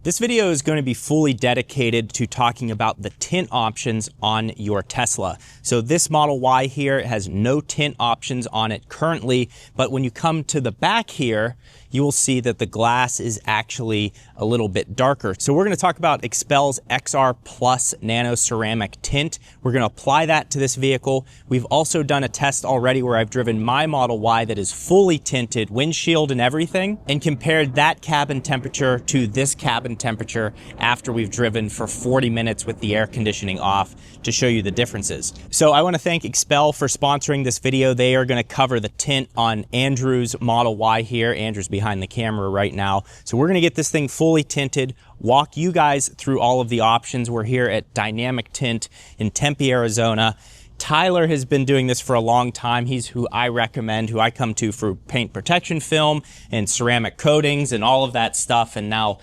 This video is going to be fully dedicated to talking about the tint options on your Tesla. So this Model Y here has no tint options on it currently, but when you come to the back here, you will see that the glass is actually a little bit darker. So we're going to talk about XPEL's XR Plus Nano Ceramic Tint. We're going to apply that to this vehicle. We've also done a test already where I've driven my Model Y that is fully tinted, windshield and everything, and compared that cabin temperature to this cabin temperature after we've driven for 40 minutes with the air conditioning off to show you the differences. So I want to thank XPEL for sponsoring this video. They are going to cover the tint on Andrew's Model Y here. Andrew's behind the camera right now. So we're going to get this thing fully tinted, walk you guys through all of the options. We're here at Dynamic Tint in Tempe, Arizona. Tyler has been doing this for a long time. He's who I recommend, who I come to for paint protection film and ceramic coatings and all of that stuff, and now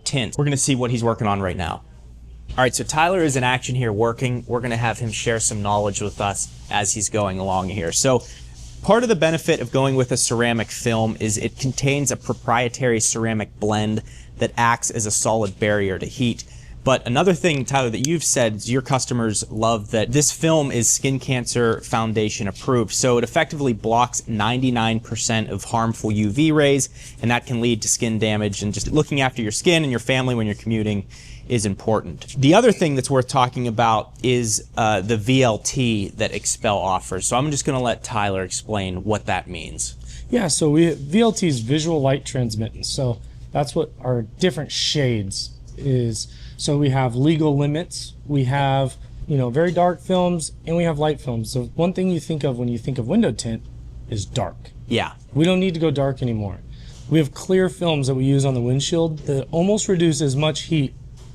tint. We're going to see what he's working on right now. All right, so Tyler is in action here working. We're going to have him share some knowledge with us as he's going along here. So part of the benefit of going with a ceramic film is it contains a proprietary ceramic blend that acts as a solid barrier to heat. But another thing, Tyler, that you've said is your customers love that this film is Skin Cancer Foundation approved. So it effectively blocks 99% of harmful UV rays, and that can lead to skin damage. And just looking after your skin and your family when you're commuting is important. The other thing that's worth talking about is the VLT that XPEL offers. So I'm just going to let Tyler explain what that means. Yeah, so VLT is visual light transmittance. So that's what our different shades is. So we have legal limits, we have, very dark films, and we have light films. So one thing you think of when you think of window tint is dark. Yeah. We don't need to go dark anymore. We have clear films that we use on the windshield that almost reduce as much heat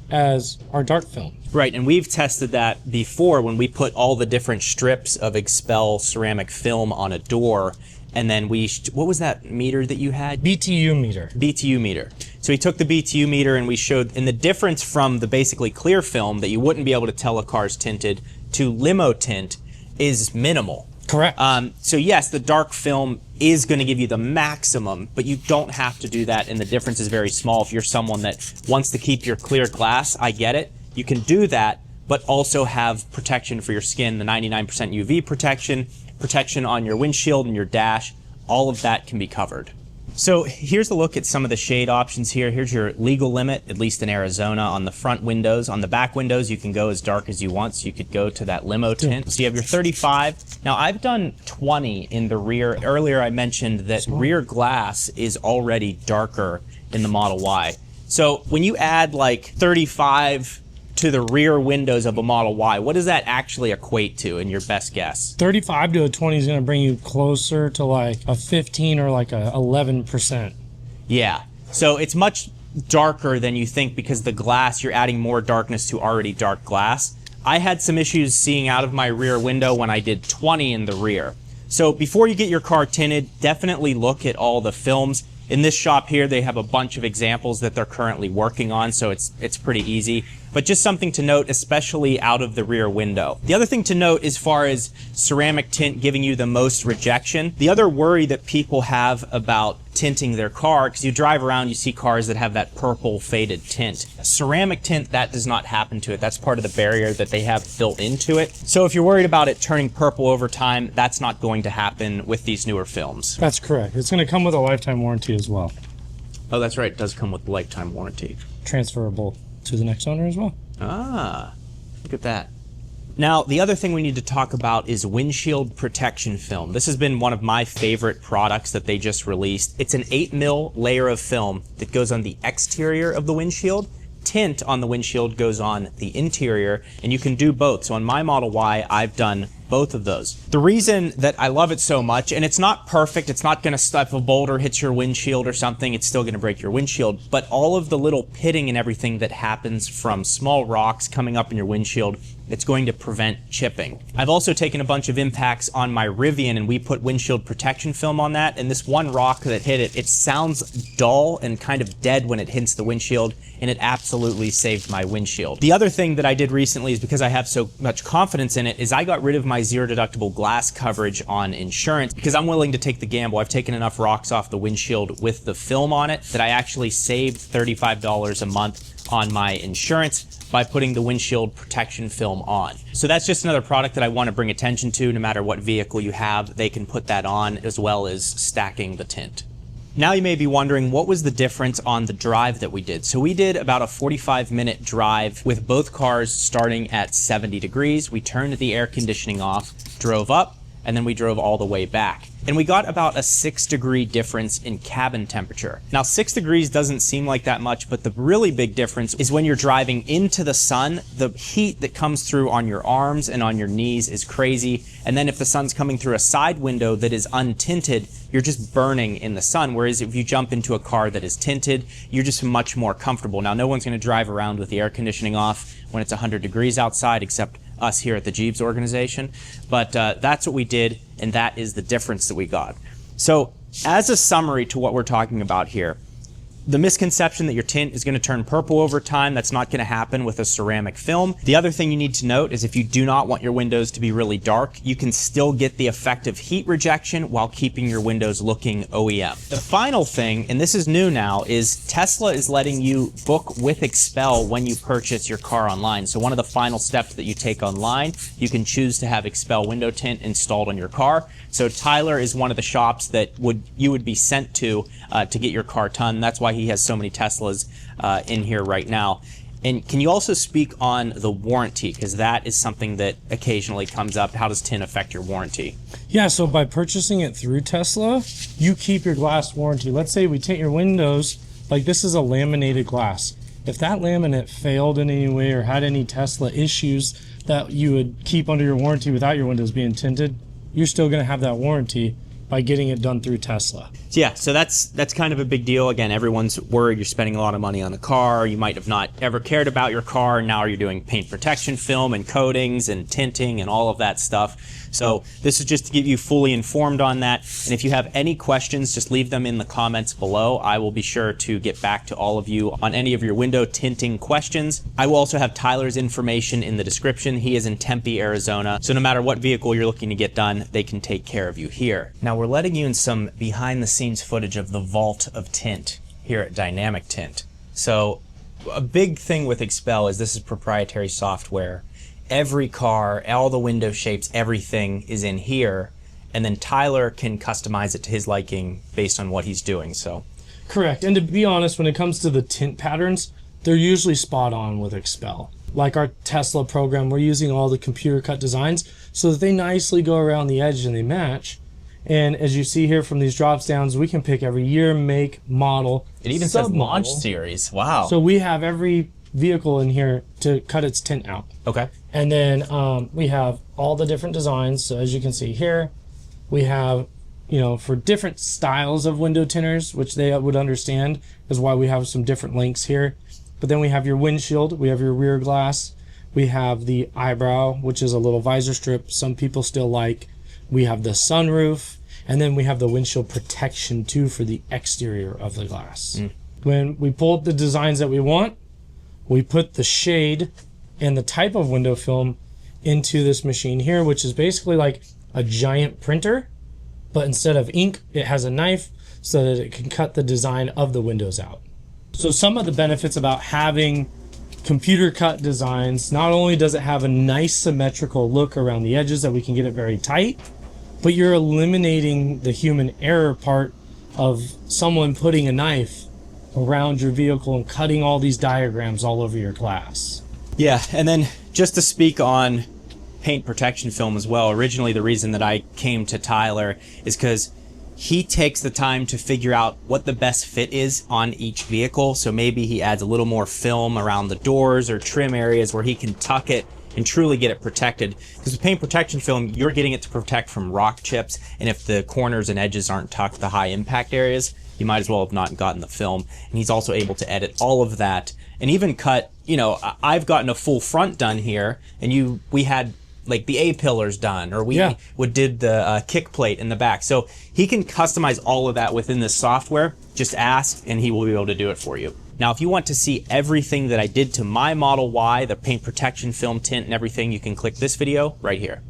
as our dark film. Right, and we've tested that before when we put all the different strips of XPEL ceramic film on a door, and then what was that meter that you had? BTU meter. BTU meter. So we took the BTU meter and we showed, and the difference from the basically clear film that you wouldn't be able to tell a car's tinted to limo tint is minimal. Correct. So yes, the dark film is going to give you the maximum, but you don't have to do that, and the difference is very small. If you're someone that wants to keep your clear glass, I get it. You can do that, but also have protection for your skin, the 99% UV protection, protection on your windshield and your dash. All of that can be covered. So here's a look at some of the shade options here. Here's your legal limit, at least in Arizona, on the front windows. On the back windows, you can go as dark as you want, so you could go to that limo tint. So you have your 35. Now I've done 20 in the rear. Earlier I mentioned that rear glass is already darker in the Model Y. So when you add like 35 to the rear windows of a Model Y, what does that actually equate to in your best guess? 35 to a 20 is going to bring you closer to like a 15 or like a 11%. Yeah, so it's much darker than you think because the glass, you're adding more darkness to already dark glass. I had some issues seeing out of my rear window when I did 20 in the rear. So before you get your car tinted, definitely look at all the films. In this shop here, they have a bunch of examples that they're currently working on, so it's pretty easy. But just something to note, especially out of the rear window. The other thing to note as far as ceramic tint giving you the most rejection, the other worry that people have about tinting their car, because you drive around, you see cars that have that purple faded tint. Ceramic tint, that does not happen to it. That's part of the barrier that they have built into it. So if you're worried about it turning purple over time, that's not going to happen with these newer films. That's correct. It's going to come with a lifetime warranty as well. Oh, that's right. It does come with a lifetime warranty. Transferable to the next owner as well. Ah, look at that. Now, the other thing we need to talk about is windshield protection film. This has been one of my favorite products that they just released. It's an 8mm layer of film that goes on the exterior of the windshield. Tint on the windshield goes on the interior, and you can do both. So on my Model Y, I've done both of those. The reason that I love it so much, and it's not perfect, it's not gonna, if a boulder hits your windshield or something, it's still gonna break your windshield, but all of the little pitting and everything that happens from small rocks coming up in your windshield, it's going to prevent chipping. I've also taken a bunch of impacts on my Rivian, and we put windshield protection film on that, and this one rock that hit it, it sounds dull and kind of dead when it hits the windshield, and it absolutely saved my windshield. The other thing that I did recently is because I have so much confidence in it, is I got rid of my my zero deductible glass coverage on insurance because I'm willing to take the gamble. I've taken enough rocks off the windshield with the film on it that I actually saved $35 a month on my insurance by putting the windshield protection film on. So that's just another product that I want to bring attention to. No matter what vehicle you have, they can put that on, as well as stacking the tint. Now you may be wondering, what was the difference on the drive that we did? So we did about a 45-minute drive with both cars starting at 70 degrees. We turned the air conditioning off, drove up, and then we drove all the way back. And we got about a 6-degree difference in cabin temperature. Now 6 degrees doesn't seem like that much, but the really big difference is when you're driving into the sun, the heat that comes through on your arms and on your knees is crazy. And then if the sun's coming through a side window that is untinted, you're just burning in the sun. Whereas if you jump into a car that is tinted, you're just much more comfortable. Now no one's gonna drive around with the air conditioning off when it's 100 degrees outside, except us here at the Gjeebs organization, but that's what we did, and that is the difference that we got. So as a summary to what we're talking about here, the misconception that your tint is going to turn purple over time, that's not going to happen with a ceramic film. The other thing you need to note is if you do not want your windows to be really dark, you can still get the effective heat rejection while keeping your windows looking OEM. The final thing, and this is new now, is Tesla is letting you book with XPEL when you purchase your car online. So one of the final steps that you take online, you can choose to have XPEL window tint installed on your car. So Tyler is one of the shops that you would be sent to get your car done. That's why he has so many Teslas in here right now. And can you also speak on the warranty? Because that is something that occasionally comes up. How does tint affect your warranty? Yeah, so by purchasing it through Tesla, you keep your glass warranty. Let's say we tint your windows, like this is a laminated glass. If that laminate failed in any way or had any Tesla issues that you would keep under your warranty without your windows being tinted, you're still going to have that warranty by getting it done through Tesla. Yeah, so that's kind of a big deal. Again, everyone's worried you're spending a lot of money on a car. You might have not ever cared about your car. Now you're doing paint protection film and coatings and tinting and all of that stuff. So this is just to get you fully informed on that. And if you have any questions, just leave them in the comments below. I will be sure to get back to all of you on any of your window tinting questions. I will also have Tyler's information in the description. He is in Tempe, Arizona. So no matter what vehicle you're looking to get done, they can take care of you here. Now we're letting you in some behind the scenes footage of the vault of tint here at Dynamic Tint. So a big thing with XPEL is this is proprietary software. Every car, all the window shapes, everything is in here, and then Tyler can customize it to his liking based on what he's doing. So correct. And to be honest, when it comes to the tint patterns, they're usually spot on with XPEL. Like our Tesla program, we're using all the computer cut designs so that they nicely go around the edge and they match. And as you see here from these drops downs, we can pick every year, make, model. It even says launch series. Wow. So we have every vehicle in here to cut its tint out. Okay. And then we have all the different designs. So as you can see here, we have, you know, for different styles of window tinters, which they would understand is why we have some different links here. But then we have your windshield, we have your rear glass, we have the eyebrow, which is a little visor strip some people still like. We have the sunroof, and then we have the windshield protection too for the exterior of the glass. When we pull up the designs that we want, we put the shade and the type of window film into this machine here, which is basically like a giant printer, but instead of ink, it has a knife so that it can cut the design of the windows out. So some of the benefits about having computer cut designs, not only does it have a nice symmetrical look around the edges that we can get it very tight, but you're eliminating the human error part of someone putting a knife around your vehicle and cutting all these diagrams all over your glass. Yeah, and then just to speak on paint protection film as well, originally the reason that I came to Tyler is because he takes the time to figure out what the best fit is on each vehicle. So maybe he adds a little more film around the doors or trim areas where he can tuck it and truly get it protected. Because with paint protection film, you're getting it to protect from rock chips, and if the corners and edges aren't tucked, the high impact areas, you might as well have not gotten the film. And he's also able to edit all of that and even cut, you know, I've gotten a full front done here, and we had like the A-pillars done, or we did the kick plate in the back. So he can customize all of that within this software. Just ask and he will be able to do it for you. Now, if you want to see everything that I did to my Model Y, the paint protection film, tint, and everything, you can click this video right here.